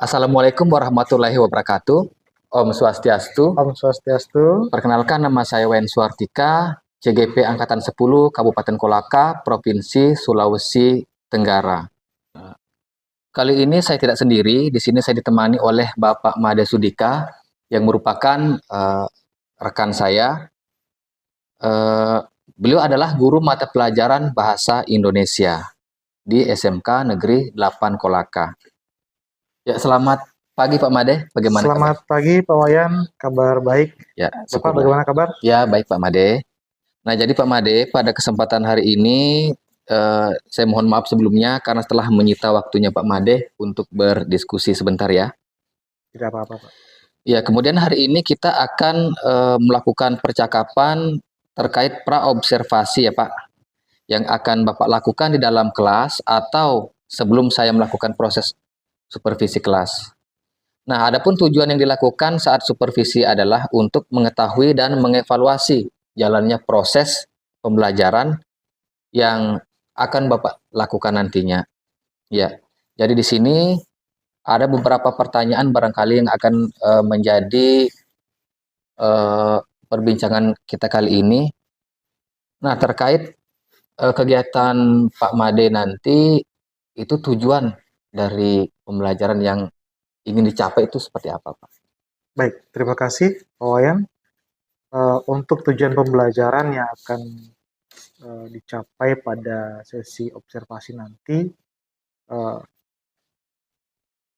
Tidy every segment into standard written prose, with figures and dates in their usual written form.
Assalamualaikum warahmatullahi wabarakatuh. Om Swastiastu. Om Swastiastu. Perkenalkan, nama saya Wen Suartika, CGP Angkatan 10, Kabupaten Kolaka, Provinsi Sulawesi Tenggara. Kali ini saya tidak sendiri, di sini saya ditemani oleh Bapak Made Sudika, yang merupakan rekan saya. Beliau adalah guru mata pelajaran Bahasa Indonesia di SMK Negeri 8 Kolaka. Ya, selamat pagi Pak Made, bagaimana Selamat kabar? pagi Pak Wayan, kabar baik. Ya, Bapak syukurlah. bagaimana kabar? Ya, baik Pak Made. Nah, jadi Pak Made, pada kesempatan hari ini saya mohon maaf sebelumnya karena telah menyita waktunya Pak Made untuk berdiskusi sebentar ya. Tidak apa-apa Pak. Ya, kemudian hari ini kita akan melakukan percakapan terkait praobservasi ya Pak, yang akan Bapak lakukan di dalam kelas atau sebelum saya melakukan proses supervisi kelas. Nah, adapun tujuan yang dilakukan saat supervisi adalah untuk mengetahui dan mengevaluasi jalannya proses pembelajaran yang akan Bapak lakukan nantinya. Ya, jadi di sini ada beberapa pertanyaan barangkali yang akan menjadi perbincangan kita kali ini. Nah, terkait kegiatan Pak Made nanti, itu tujuan dari pembelajaran yang ingin dicapai itu seperti apa, Pak? Baik, terima kasih Pak Wayan. Untuk tujuan pembelajaran yang akan dicapai pada sesi observasi nanti,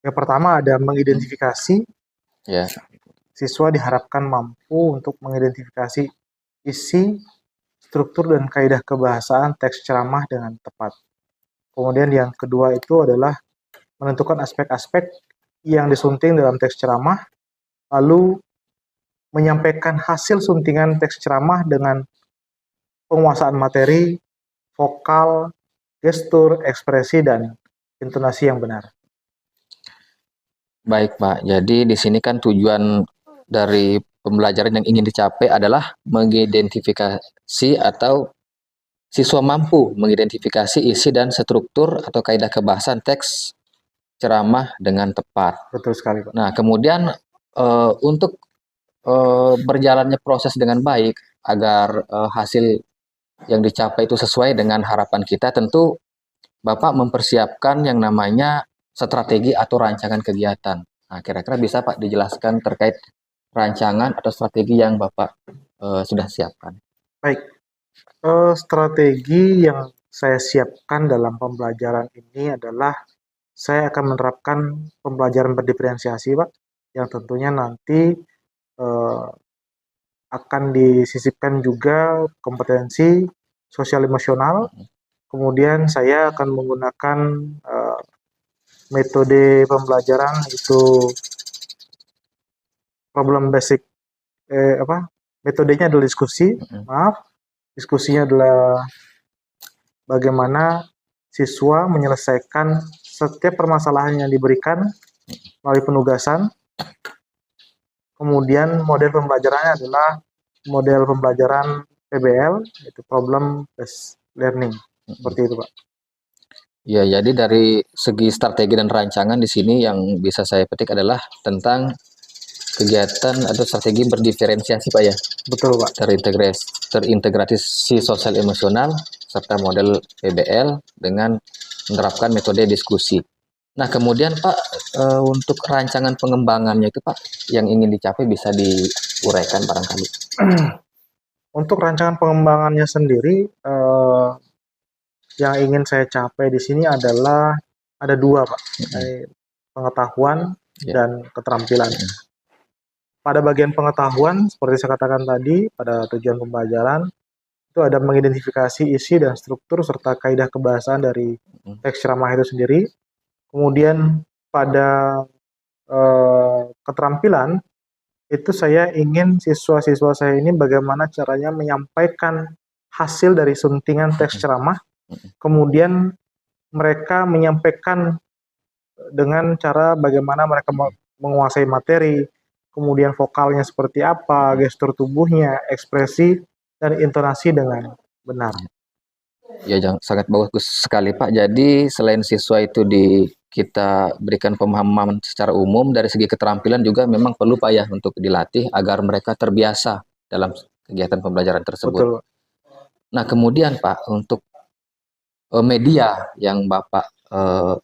yang pertama ada mengidentifikasi. Ya. Siswa diharapkan mampu untuk mengidentifikasi isi, struktur, dan kaidah kebahasaan teks ceramah dengan tepat. Kemudian yang kedua itu adalah menentukan aspek-aspek yang disunting dalam teks ceramah, lalu menyampaikan hasil suntingan teks ceramah dengan penguasaan materi, vokal, gestur, ekspresi, dan intonasi yang benar. Baik, Pak. Jadi di sini kan tujuan dari pembelajaran yang ingin dicapai adalah mengidentifikasi atau siswa mampu mengidentifikasi isi dan struktur atau kaidah kebahasaan teks ceramah dengan tepat. Betul sekali, Pak. Nah, kemudian untuk berjalannya proses dengan baik agar hasil yang dicapai itu sesuai dengan harapan kita, tentu Bapak mempersiapkan yang namanya strategi atau rancangan kegiatan. Nah, kira-kira bisa Pak dijelaskan terkait rancangan atau strategi yang Bapak sudah siapkan? Baik, strategi yang saya siapkan dalam pembelajaran ini adalah saya akan menerapkan pembelajaran berdiferensiasi, Pak, yang tentunya nanti akan disisipkan juga kompetensi sosial emosional. Kemudian saya akan menggunakan metode pembelajaran itu problem basic, metodenya adalah diskusi. Diskusinya adalah bagaimana siswa menyelesaikan setiap permasalahan yang diberikan melalui penugasan. Kemudian model pembelajarannya adalah model pembelajaran PBL, yaitu problem based learning. Seperti itu, Pak. Ya, jadi dari segi strategi dan rancangan di sini yang bisa saya petik adalah tentang kegiatan atau strategi berdiferensiasi, Pak ya. Betul, Pak. Terintegrasi sosial emosional serta model PBL dengan menerapkan metode diskusi. Nah, kemudian Pak, untuk rancangan pengembangannya itu Pak, yang ingin dicapai bisa diuraikan barangkali. Untuk rancangan pengembangannya sendiri, yang ingin saya capai di sini adalah ada dua, Pak, pengetahuan dan keterampilan. Pada bagian pengetahuan, seperti saya katakan tadi, pada tujuan pembelajaran, itu ada mengidentifikasi isi dan struktur serta kaidah kebahasaan dari teks ceramah itu sendiri. Kemudian pada keterampilan, itu saya ingin siswa-siswa saya ini bagaimana caranya menyampaikan hasil dari suntingan teks ceramah. Kemudian mereka menyampaikan dengan cara bagaimana mereka menguasai materi, kemudian vokalnya seperti apa, gestur tubuhnya, ekspresi, dan intonasi dengan benar. Ya, sangat bagus sekali Pak. Jadi selain siswa itu kita berikan pemahaman secara umum, dari segi keterampilan juga memang perlu Pak ya untuk dilatih agar mereka terbiasa dalam kegiatan pembelajaran tersebut. Betul. Nah, kemudian Pak, untuk media yang Bapak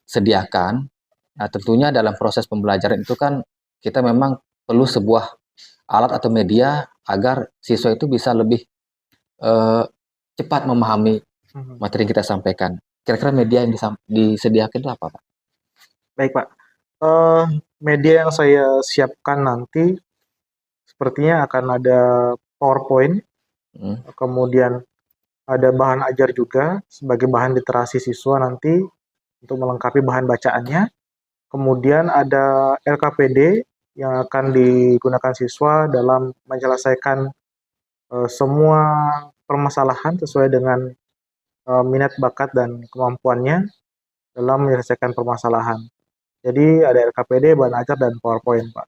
sediakan, nah tentunya dalam proses pembelajaran itu kan kita memang perlu sebuah alat atau media agar siswa itu bisa lebih cepat memahami materi yang kita sampaikan. Kira-kira media yang disediakan itu apa Pak? Baik Pak, media yang saya siapkan nanti sepertinya akan ada PowerPoint, kemudian ada bahan ajar juga sebagai bahan literasi siswa nanti untuk melengkapi bahan bacaannya. Kemudian ada LKPD yang akan digunakan siswa dalam menyelesaikan semua permasalahan sesuai dengan minat, bakat, dan kemampuannya dalam menyelesaikan permasalahan. Jadi ada LKPD, bahan ajar, dan PowerPoint, Pak.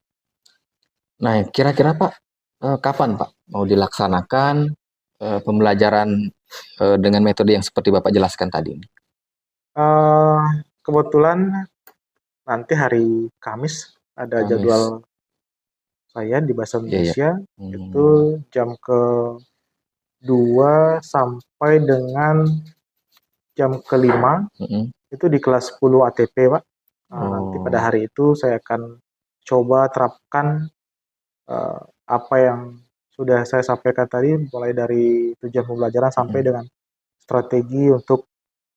Nah, kira-kira Pak, kapan Pak mau dilaksanakan pembelajaran dengan metode yang seperti Bapak jelaskan tadi? Kebetulan nanti hari Kamis ada jadwal saya di Bahasa Indonesia, itu jam ke-2 sampai dengan jam ke-5, itu di kelas 10 ATP, Pak. Nanti pada hari itu saya akan coba terapkan apa yang sudah saya sampaikan tadi, mulai dari tujuan pembelajaran sampai dengan strategi untuk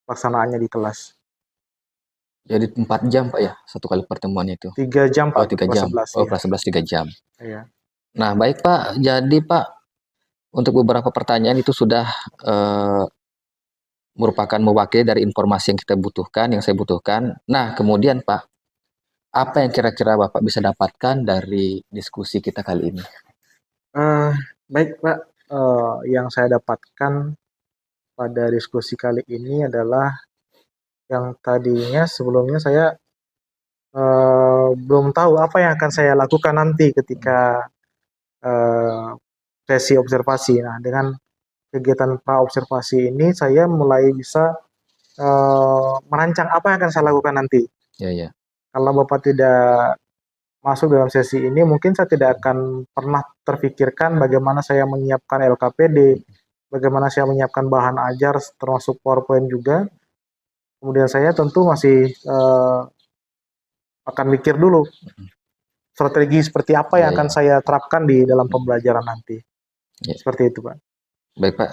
pelaksanaannya di kelas. Jadi 4 jam Pak ya, satu kali pertemuan itu? 3 jam Pak, 3 kelas jam. 11 Oh, ya. kelas 11 3 jam. Iya. Nah, baik Pak. Jadi Pak, untuk beberapa pertanyaan itu sudah merupakan mewakili dari informasi yang kita butuhkan, yang saya butuhkan. Nah, kemudian Pak, apa yang kira-kira Bapak bisa dapatkan dari diskusi kita kali ini? Baik Pak, yang saya dapatkan pada diskusi kali ini adalah yang tadinya sebelumnya saya belum tahu apa yang akan saya lakukan nanti ketika sesi observasi. Nah, dengan kegiatan pra-observasi ini saya mulai bisa merancang apa yang akan saya lakukan nanti. Ya. Kalau Bapak tidak masuk dalam sesi ini, mungkin saya tidak akan pernah terfikirkan bagaimana saya menyiapkan LKPD, bagaimana saya menyiapkan bahan ajar termasuk PowerPoint juga. Kemudian saya tentu masih akan mikir dulu strategi seperti apa yang akan saya terapkan di dalam pembelajaran nanti. Seperti itu, Pak. Baik Pak,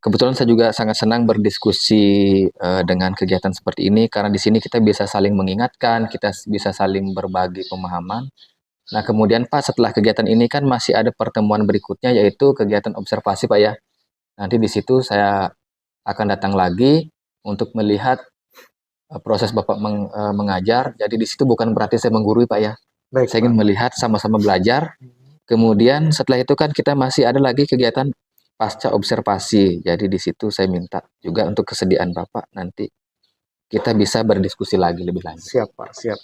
kebetulan saya juga sangat senang berdiskusi dengan kegiatan seperti ini, karena di sini kita bisa saling mengingatkan, kita bisa saling berbagi pemahaman. Nah, kemudian Pak, setelah kegiatan ini kan masih ada pertemuan berikutnya, yaitu kegiatan observasi Pak ya. Nanti di situ saya akan datang lagi untuk melihat proses Bapak mengajar. Jadi di situ bukan berarti saya menggurui Pak ya. Baik, saya ingin melihat sama-sama belajar. Kemudian setelah itu kan kita masih ada lagi kegiatan pasca observasi. Jadi di situ saya minta juga untuk kesediaan Bapak, nanti kita bisa berdiskusi lagi lebih lanjut. Siap Pak, siap.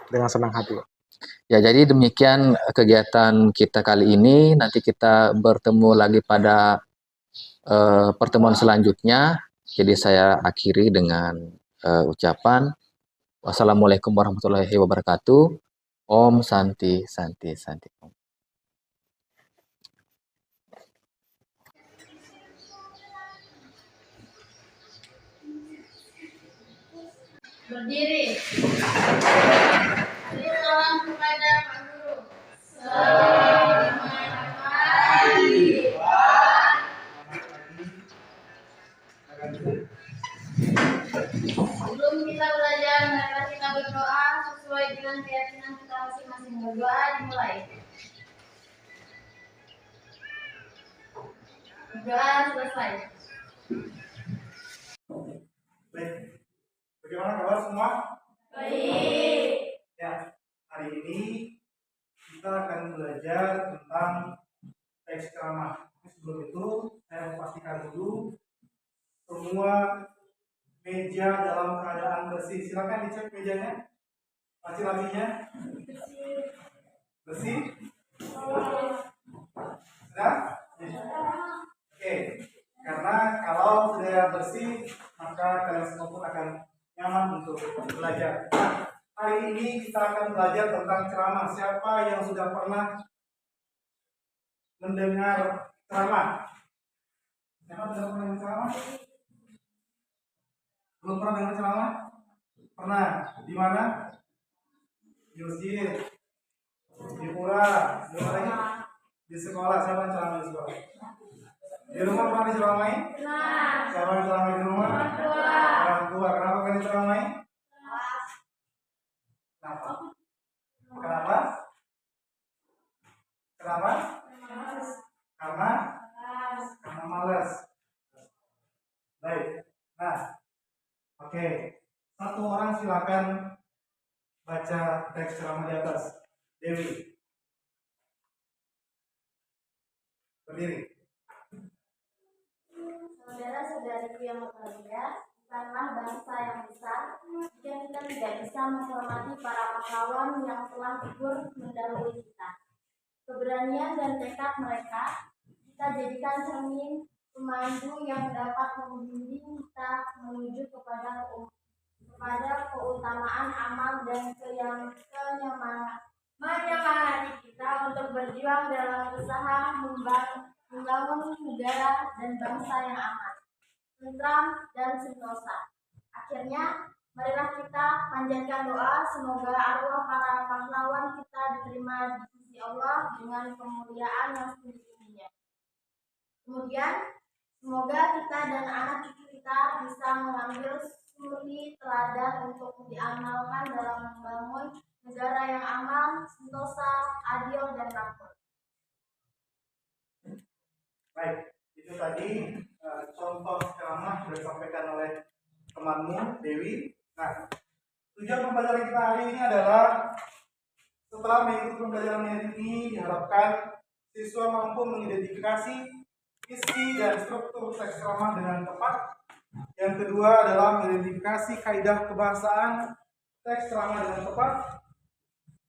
Dengan senang hati Pak. Ya, jadi demikian kegiatan kita kali ini. Nanti kita bertemu lagi pada pertemuan selanjutnya. Jadi saya akhiri dengan ucapan wassalamualaikum warahmatullahi wabarakatuh. Om Santi Santi Santi Om. Berdiri. Salam kepada Pak Guru. Selamat pagi, Pak. Sebelum kita belajar, mari kita berdoa sesuai dengan keyakinan kita masing-masing. Berdoa dimulai. Berdoa selesai. Baik. Bagaimana kabar semua? Baik. Ya, hari ini kita akan belajar tentang teks ceramah. Sebelum itu, saya memastikan dulu semua meja dalam keadaan bersih. Silakan dicek mejanya, laci-lacinya. Bersih? Sudah? Oke. Karena kalau sudah bersih, maka kalian semua pun akan nyaman untuk belajar. belajar tentang ceramah. Siapa yang sudah pernah mendengar ceramah? Siapa sudah pernah mendengar ceramah? Belum pernah dengar ceramah? Pernah. Di mana? Di masjid, di pura, di mana lagi? Di sekolah. Siapa yang ceramah di sekolah? Di rumah pernah diceramai? Siapa yang ceramai di rumah? Orang tua. Kenapa kan diceramai? Kenapa? Kenapa? Kenapa? Karena malas. Baik. Nah, oke. Satu orang silakan baca teks ceramah di atas. Dewi. Berdiri. Saudara-saudariku yang berbahagia, bukanlah bangsa yang besar jika kita tidak bisa menghormati para pahlawan yang telah gugur mendahului kita. Keberanian dan tekad mereka kita jadikan cermin pemandu yang dapat membimbing kita menuju kepada keutamaan amal dan menyemangati kita untuk berjuang dalam usaha membangun negara dan bangsa yang aman, tentram, dan sentosa. Akhirnya, marilah kita panjatkan doa semoga arwah para pahlawan kita diterima di sisi Allah dengan kemuliaan yang setinggi-tingginya. Kemudian, semoga kita dan anak cucu kita bisa mengambil suri teladan untuk diamalkan dalam membangun negara yang aman, sentosa, adil, dan makmur. Baik, itu tadi contoh ceramah sudah disampaikan oleh temanmu Dewi. Nah, tujuan pembelajaran kita hari ini adalah setelah mengikuti pembelajaran ini diharapkan siswa mampu mengidentifikasi isi dan struktur teks ceramah dengan tepat. Yang kedua adalah mengidentifikasi kaidah kebahasaan teks ceramah dengan tepat.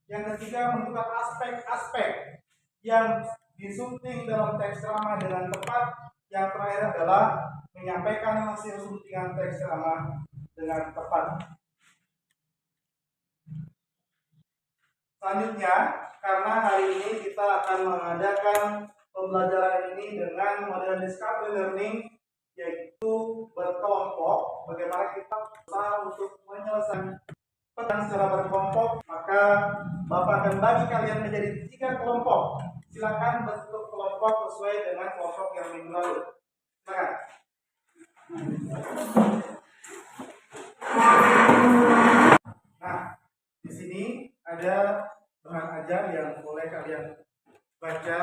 Yang ketiga menentukan aspek-aspek yang disunting dalam teks ceramah dengan tepat. Yang terakhir adalah menyampaikan hasil suntingan teks ceramah dengan tepat. Selanjutnya, karena hari ini kita akan mengadakan pembelajaran ini dengan model discovery learning, yaitu berkelompok. Bagaimana kita berusaha untuk menyelesaikan peran secara berkelompok, maka Bapak akan bagi kalian menjadi 3 kelompok. Silakan bentuk kelompok sesuai dengan kelompok yang minggu lalu. Silakan. Nah, di sini ada bahan ajar yang boleh kalian baca.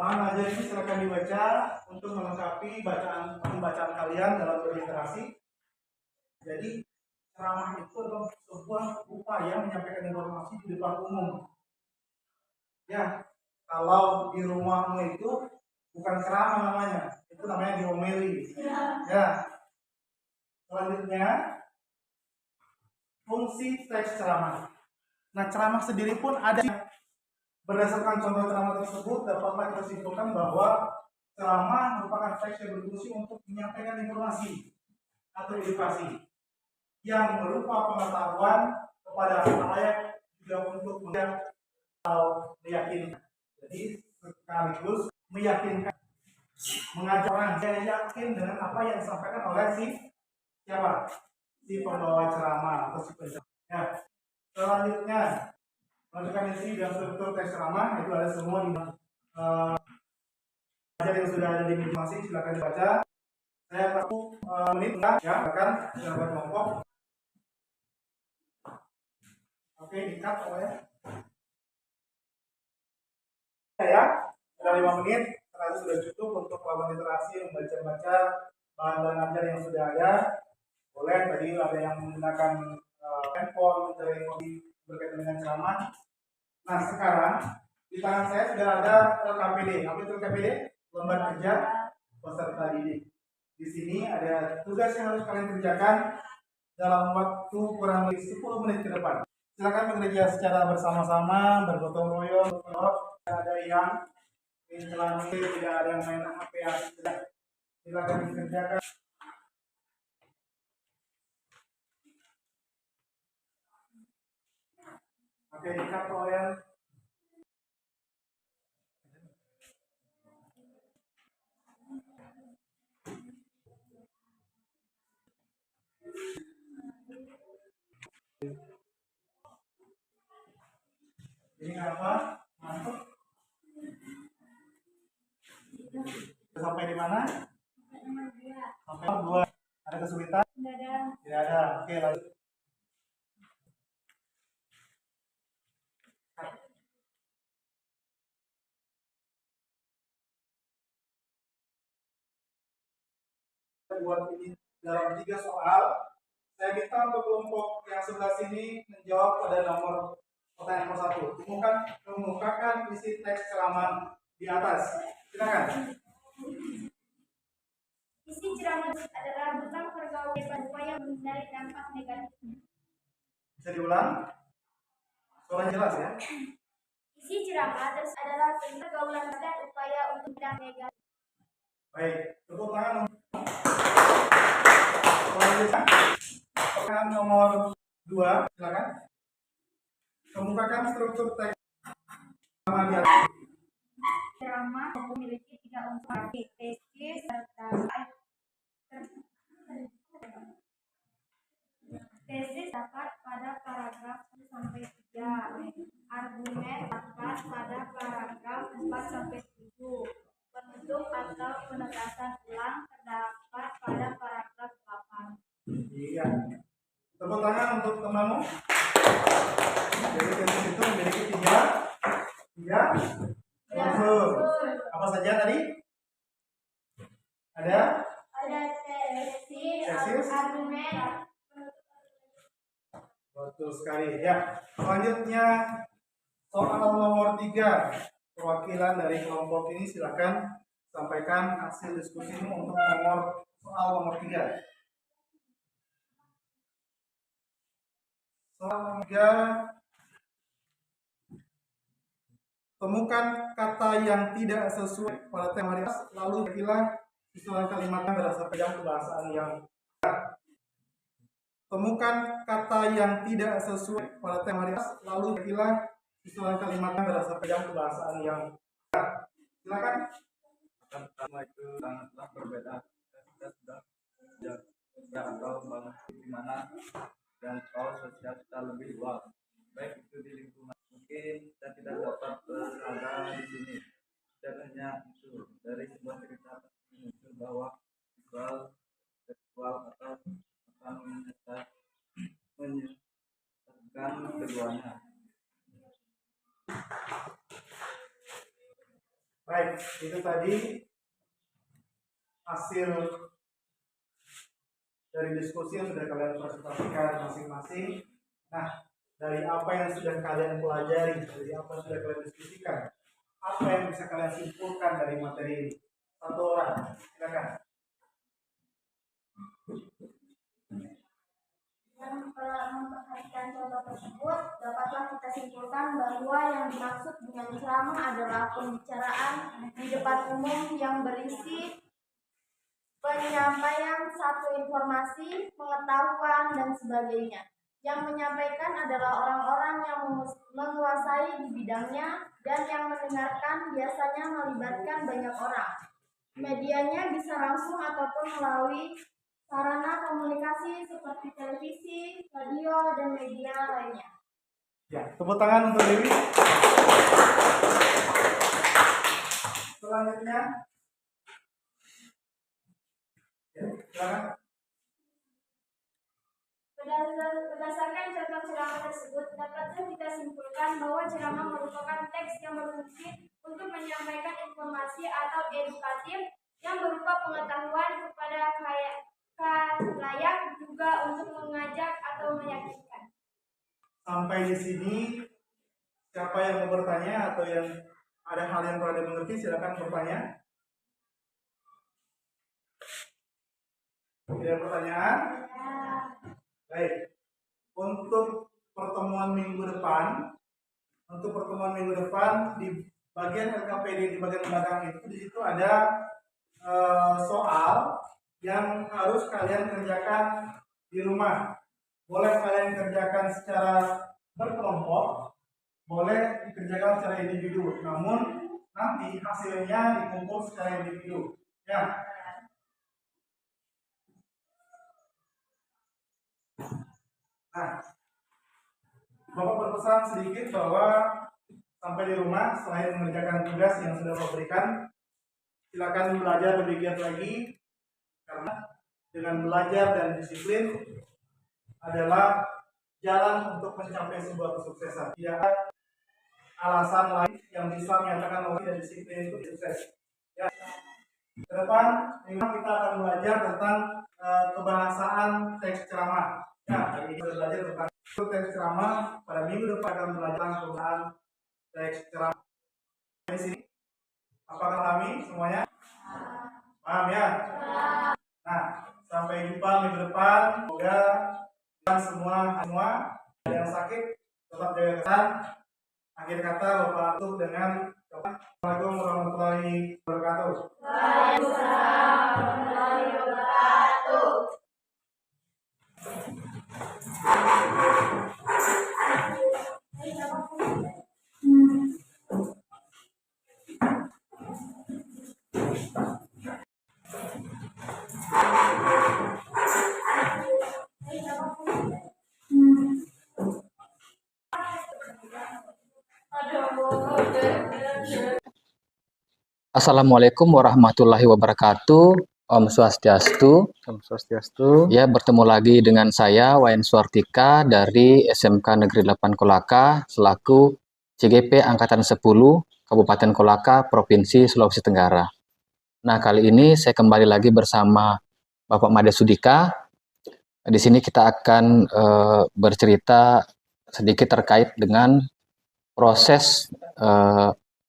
Bahan ajar ini silakan dibaca untuk melengkapi pembacaan kalian dalam berliterasi. Jadi ceramah itu adalah sebuah upaya menyampaikan informasi di depan umum. Ya, kalau di rumahmu itu bukan ceramah namanya, itu namanya diomeli. Ya. Selanjutnya fungsi teks ceramah. Nah, ceramah sendiri pun ada. Berdasarkan contoh ceramah tersebut, dapatlah kita simpulkan bahwa ceramah merupakan teks yang berfungsi untuk menyampaikan informasi atau edukasi yang berupa pengetahuan kepada khalayak, juga untuk meyakinkan. Jadi sekaligus meyakinkan, mengajak orang yang yakin dengan apa yang disampaikan oleh siapa? Si pembawa ceramah atau si penceramah. Ya. Selanjutnya, menentukan isi dan struktur teks ceramah itu ada semua di yang sudah ada di media masing, silakan dibaca. Saya perlu menit ya, bahkan secara kelompok. Oke, dikat pokoknya. Ya, sudah 5 menit, terlalu sudah cukup untuk melakukan literasi, membaca-baca bahan-bahan ajar yang sudah ada. Boleh tadi ada yang menggunakan handphone, mencari informasi berkaitan dengan ceramah. Nah, sekarang di tangan saya sudah ada LKPD. Apa itu LKPD? Lembar kerja peserta didik. Di sini ada tugas yang harus kalian kerjakan dalam waktu kurang lebih 10 menit ke depan. Silakan bekerja secara bersama-sama, bergotong royong. Ada yang Selama ini tidak ada yang main HP ya, silakan dikerjakan. Oke, dikat ya. Ini apa? Masuk. Sampai di mana? Sampai 2. Ada kesulitan? Tidak ada. Oke, lanjut. Buat ini dalam 3 soal. Saya minta untuk kelompok yang sebelah sini menjawab pada pertanyaan nomor 1. Kemukakan isi teks ceramah di atas. Silakan. Isi ceramah adalah tentang pergaulan upaya menghindari dampak negatif. Bisa diulang? Suaranya jelas ya? Isi ceramah adalah tentang pergaulan dan upaya untuk tidak negatif. Baik, tepuk tangan. Pertanyaan nomor 2, silakan. Kemukakan struktur teks ceramah di atas. Ceramah memiliki 3 unsur: tesis, serta tesis dapat pada paragraf 1 sampai 3, argumen dapat pada paragraf 4 sampai 7, penutup atau penegasan ulang terdapat pada paragraf 8. Iya. Tepuk tangan untuk temanmu. Jadi tesis itu memiliki 3 unsur. Apa saja tadi? Ada tesis, argumen. betul sekali. Ya, selanjutnya soal nomor 3. Perwakilan dari kelompok ini silakan sampaikan hasil diskusimu untuk soal nomor 3. Soal nomor 3. Temukan kata yang tidak sesuai pada tema di atas, lalu pilih susunan kalimatnya berdasarkan kebahasaan yang. Temukan kata yang tidak sesuai pada tema di atas, lalu pilih susunan kalimatnya berdasarkan kebahasaan yang. Silakan. Pertama itu sangatlah berbeda. Kita sudah belajar atau banget di mana dan soal sosial kita lebih luas. Baik itu di lingkungan, mungkin kita tidak dapat berada di sini. Dan hanya itu dari sebuah cerita muncul bahwa seksual atau akan menyesatkan keduanya. Baik, itu tadi hasil dari diskusi yang sudah kalian presentasikan masing-masing. Nah, dari apa yang sudah kalian pelajari, dari apa yang sudah kalian diskusikan, apa yang bisa kalian simpulkan dari materi ini? Satu orang, silakan. Yang memperhatikan contoh tersebut, dapatlah kita simpulkan bahwa yang dimaksud dengan ceramah adalah pembicaraan di depan umum yang berisi penyampaian satu informasi, pengetahuan, dan sebagainya. Yang menyampaikan adalah orang-orang yang menguasai di bidangnya, dan yang mendengarkan biasanya melibatkan banyak orang. Medianya bisa langsung ataupun melalui sarana komunikasi seperti televisi, radio, dan media lainnya. Ya, tepuk tangan untuk Dewi. Selanjutnya, ya, silakan. Berdasarkan contoh ceramah tersebut, dapatlah kita simpulkan bahwa ceramah merupakan teks yang berfungsi untuk menyampaikan informasi atau edukatif yang berupa pengetahuan kepada khalayak, juga untuk mengajak atau meyakinkan. Sampai di sini, siapa yang mau bertanya atau yang ada hal yang perlu dimengerti, silakan bertanya. Tidak ada pertanyaan? Baik. Untuk pertemuan minggu depan, di bagian LKPD di bagian belakang itu, di situ ada soal yang harus kalian kerjakan di rumah. Boleh kalian kerjakan secara berkelompok, boleh dikerjakan secara individu. Namun nanti hasilnya dikumpul secara individu. Ya. Nah, Bapak berpesan sedikit bahwa sampai di rumah selain mengerjakan tugas yang sudah Bapak berikan, silakan belajar lebih giat lagi, karena dengan belajar dan disiplin adalah jalan untuk mencapai sebuah kesuksesan. Tidak ada alasan lain yang bisa menyatakan bahwa tidak disiplin itu sukses. Ya. Ke depan memang kita akan belajar tentang kebahasaan teks ceramah. Ya, hari ini kita belajar tentang teks ceramah. Pada minggu depan akan belajar tentang penggunaan teks ceramah. Di sini, apakah pahami semuanya? Paham ya? Nah, sampai jumpa minggu depan. Semoga semua ada yang sakit tetap jaga kesehatan. Akhir kata Bapak tutup dengan Assalamualaikum warahmatullahi wabarakatuh. Waalaikumsalam warahmatullahi wabarakatuh. Assalamualaikum warahmatullahi wabarakatuh. Om Swastiastu. Om Swastiastu. Ya, bertemu lagi dengan saya Wayan Suartika dari SMK Negeri 8 Kolaka selaku CGP Angkatan 10 Kabupaten Kolaka, Provinsi Sulawesi Tenggara. Nah, kali ini saya kembali lagi bersama Bapak Made Sudika. Di sini kita akan bercerita sedikit terkait dengan proses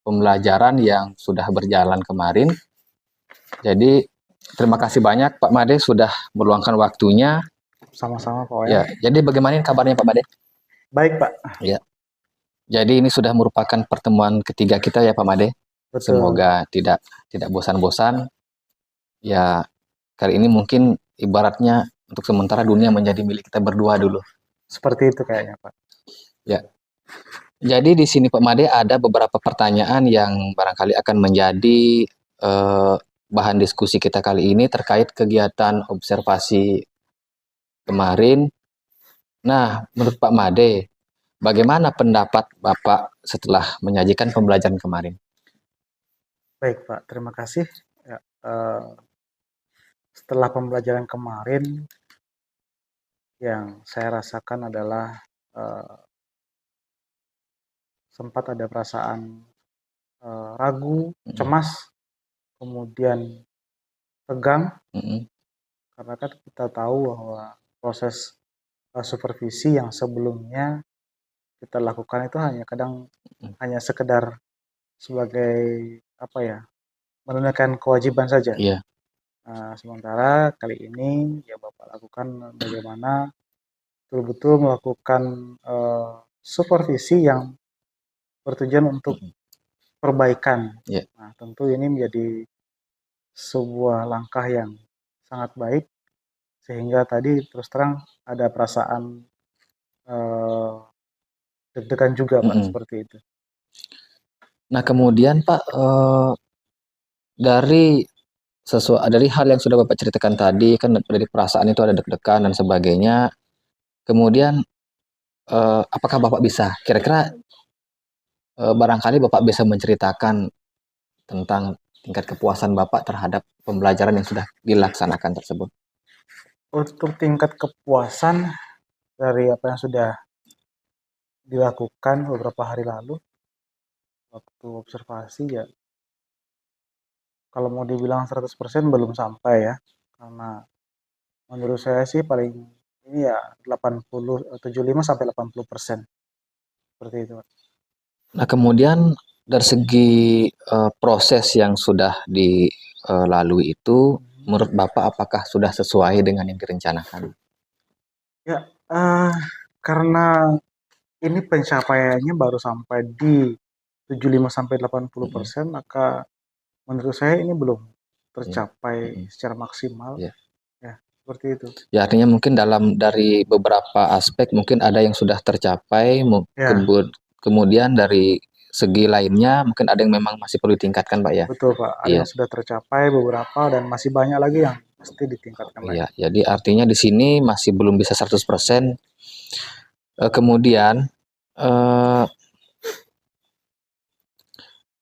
pembelajaran yang sudah berjalan kemarin. Jadi terima kasih banyak Pak Made sudah meluangkan waktunya. Sama-sama Pak Ya, Wayan. jadi bagaimana kabarnya Pak Made? Baik Pak. Ya. Jadi ini sudah merupakan pertemuan ketiga kita ya Pak Made. Betul. Semoga tidak bosan-bosan. Ya, kali ini mungkin ibaratnya untuk sementara dunia menjadi milik kita berdua dulu. Seperti itu kayaknya Pak. Ya. Jadi di sini Pak Made ada beberapa pertanyaan yang barangkali akan menjadi bahan diskusi kita kali ini terkait kegiatan observasi kemarin. Nah, menurut Pak Made, bagaimana pendapat Bapak setelah menyajikan pembelajaran kemarin? Baik Pak, terima kasih. Ya, setelah pembelajaran kemarin, yang saya rasakan adalah sempat ada perasaan ragu, cemas, kemudian tegang, karena kan kita tahu bahwa proses supervisi yang sebelumnya kita lakukan itu hanya sekedar sebagai apa ya, menunaikan kewajiban saja. Iya. Nah, sementara kali ini ya Bapak lakukan bagaimana betul-betul melakukan supervisi yang bertujuan untuk perbaikan. Yeah. Nah, tentu ini menjadi sebuah langkah yang sangat baik, sehingga tadi terus terang ada perasaan deg-degan juga Pak, seperti itu. Nah, kemudian Pak, dari hal yang sudah Bapak ceritakan tadi, kan dari perasaan itu ada deg-degan dan sebagainya. Kemudian, apakah Bapak bisa, kira-kira barangkali Bapak bisa menceritakan tentang tingkat kepuasan Bapak terhadap pembelajaran yang sudah dilaksanakan tersebut? Untuk tingkat kepuasan dari apa yang sudah dilakukan beberapa hari lalu, waktu observasi ya, kalau mau dibilang 100% belum sampai ya, karena menurut saya sih paling ini ya 75 sampai 80%, seperti itu. Nah, kemudian dari segi proses yang sudah dilalui itu, menurut Bapak apakah sudah sesuai dengan yang direncanakan? Ya, karena ini pencapaiannya baru sampai di 75 sampai 80%, maka menurut saya ini belum tercapai secara maksimal. Iya. Ya, seperti itu. Ya, artinya mungkin dari beberapa aspek mungkin ada yang sudah tercapai, Ya, kemudian dari segi lainnya mungkin ada yang memang masih perlu ditingkatkan, Pak ya. betul Pak. Ada Iya. yang sudah tercapai beberapa dan masih banyak lagi yang mesti ditingkatkan lagi. Iya, jadi artinya di sini masih belum bisa 100%. Kemudian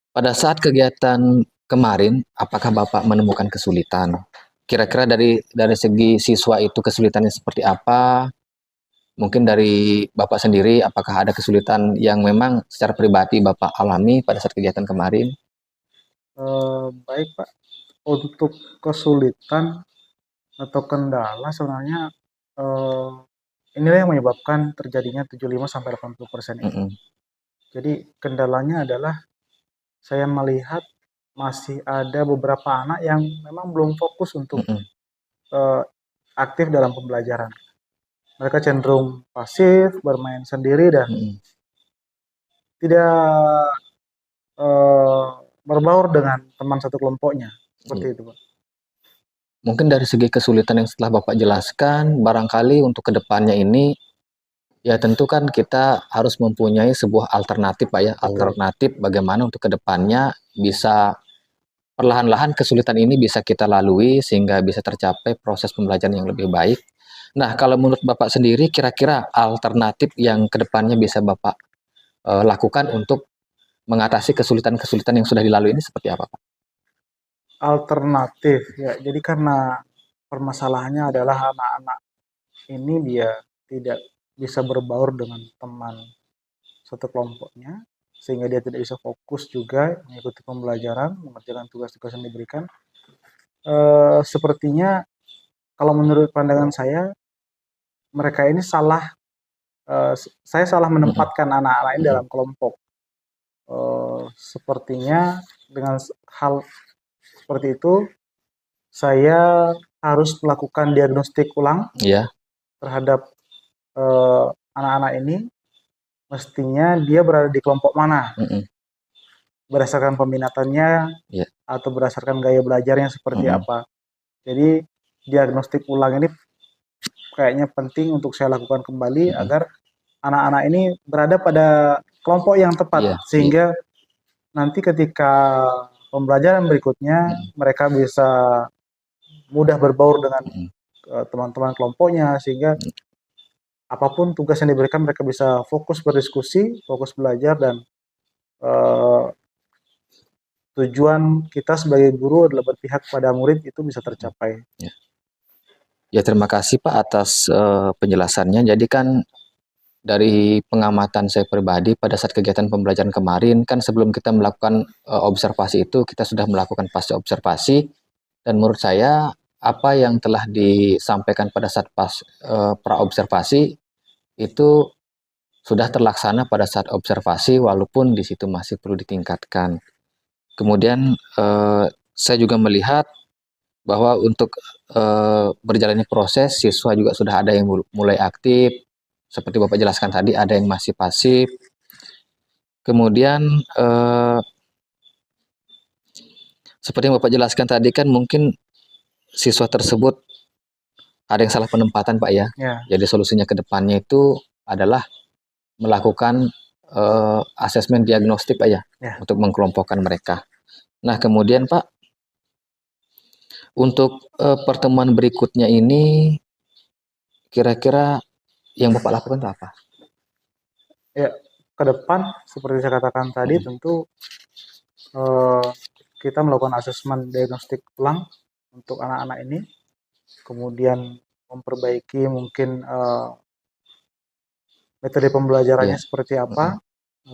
pada saat kegiatan kemarin, apakah Bapak menemukan kesulitan? Kira-kira dari segi siswa itu kesulitannya seperti apa? Mungkin dari Bapak sendiri, apakah ada kesulitan yang memang secara pribadi Bapak alami pada saat kegiatan kemarin? Baik Pak, untuk kesulitan atau kendala sebenarnya inilah yang menyebabkan terjadinya 75 sampai 80% ini. Mm-mm. Jadi kendalanya adalah saya melihat masih ada beberapa anak yang memang belum fokus untuk Mm-mm. aktif dalam pembelajaran. Mereka cenderung pasif, bermain sendiri dan Mm-mm. tidak berbaur dengan teman satu kelompoknya. Seperti itu Pak. Mungkin dari segi kesulitan yang setelah Bapak jelaskan, barangkali untuk kedepannya ini, ya tentu kan kita harus mempunyai sebuah alternatif Pak ya, Betul. alternatif bagaimana untuk kedepannya bisa perlahan-lahan kesulitan ini bisa kita lalui sehingga bisa tercapai proses pembelajaran yang lebih baik. Nah, kalau menurut Bapak sendiri, kira-kira alternatif yang kedepannya bisa Bapak lakukan untuk mengatasi kesulitan-kesulitan yang sudah dilalui ini seperti apa Pak? Alternatif ya, jadi karena permasalahannya adalah anak-anak ini dia tidak bisa berbaur dengan teman satu kelompoknya, sehingga dia tidak bisa fokus juga mengikuti pembelajaran, mengerjakan tugas-tugas yang diberikan. Sepertinya kalau menurut pandangan saya, mereka ini salah, saya salah menempatkan anak-anak ini dalam kelompok. Sepertinya dengan hal seperti itu, saya harus melakukan diagnostik ulang Iya. terhadap anak-anak ini, mestinya dia berada di kelompok mana, berdasarkan peminatannya Iya. atau berdasarkan gaya belajarnya seperti apa. Jadi diagnostik ulang ini kayaknya penting untuk saya lakukan kembali agar anak-anak ini berada pada kelompok yang tepat, Iya, sehingga nanti ketika pembelajaran berikutnya mereka bisa mudah berbaur dengan teman-teman kelompoknya, sehingga apapun tugas yang diberikan mereka bisa fokus berdiskusi, fokus belajar, dan tujuan kita sebagai guru adalah berpihak pada murid itu bisa tercapai. Ya, terima kasih Pak atas penjelasannya. Jadi kan dari pengamatan saya pribadi pada saat kegiatan pembelajaran kemarin, kan sebelum kita melakukan observasi itu, kita sudah melakukan pasca observasi, dan menurut saya apa yang telah disampaikan pada saat pra-observasi itu sudah terlaksana pada saat observasi, walaupun di situ masih perlu ditingkatkan. Kemudian saya juga melihat bahwa untuk berjalannya proses, siswa juga sudah ada yang mulai aktif, seperti Bapak jelaskan tadi, ada yang masih pasif. Kemudian seperti yang Bapak jelaskan tadi kan mungkin siswa tersebut ada yang salah penempatan Pak ya. Jadi solusinya ke depannya itu adalah melakukan asesmen diagnostik Pak ya, untuk mengkelompokkan mereka. Nah kemudian Pak, untuk pertemuan berikutnya ini kira-kira yang Bapak lakukan itu apa? Ya, ke depan seperti saya katakan tadi, tentu kita melakukan asesmen diagnostik ulang untuk anak-anak ini, kemudian memperbaiki mungkin metode pembelajarannya seperti apa,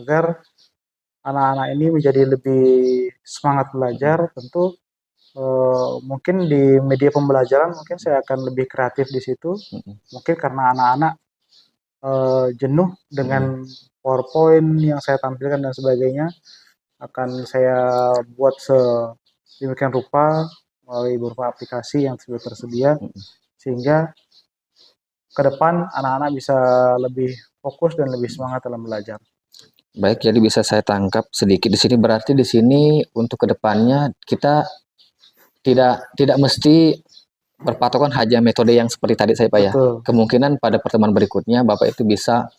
agar anak-anak ini menjadi lebih semangat belajar. Tentu mungkin di media pembelajaran mungkin saya akan lebih kreatif di situ, mungkin karena anak-anak jenuh dengan PowerPoint yang saya tampilkan dan sebagainya, akan saya buat sedemikian rupa melalui beberapa aplikasi yang sudah tersedia, sehingga ke depan anak-anak bisa lebih fokus dan lebih semangat dalam belajar. Baik, jadi bisa saya tangkap sedikit di sini, berarti di sini untuk kedepannya kita tidak mesti berpatokan hanya metode yang seperti tadi saya Pak ya. Betul. Kemungkinan pada pertemuan berikutnya Bapak itu bisa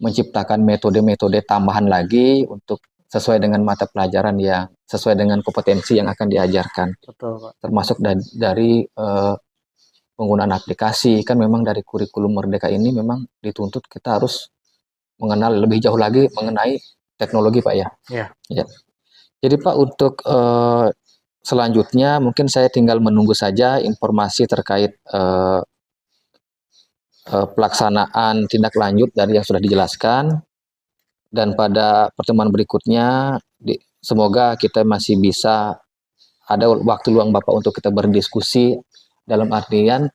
menciptakan metode-metode tambahan lagi untuk sesuai dengan mata pelajaran yang sesuai dengan kompetensi yang akan diajarkan. Betul, Pak. Termasuk dari penggunaan aplikasi, kan memang dari kurikulum Merdeka ini memang dituntut kita harus mengenal lebih jauh lagi mengenai teknologi Pak ya. Iya. Ya. Jadi Pak untuk selanjutnya mungkin saya tinggal menunggu saja informasi terkait pelaksanaan tindak lanjut dari yang sudah dijelaskan, dan pada pertemuan berikutnya semoga kita masih bisa ada waktu luang Bapak untuk kita berdiskusi, dalam artian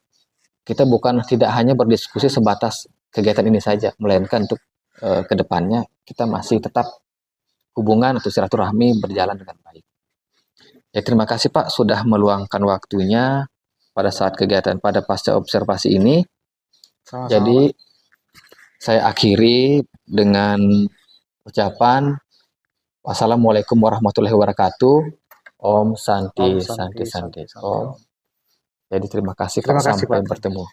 kita tidak hanya berdiskusi sebatas kegiatan ini saja, melainkan untuk kedepannya kita masih tetap hubungan atau silaturahmi berjalan dengan baik. Ya, terima kasih Pak sudah meluangkan waktunya pada saat kegiatan pada pasca observasi ini. Sama-sama, Jadi Pak. saya akhiri dengan ucapan wassalamualaikum warahmatullahi wabarakatuh. Om Santi Om Santi Santi Santi. Santi. Om. Jadi terima kasih Terima Pak, kasih, sampai Pak. bertemu.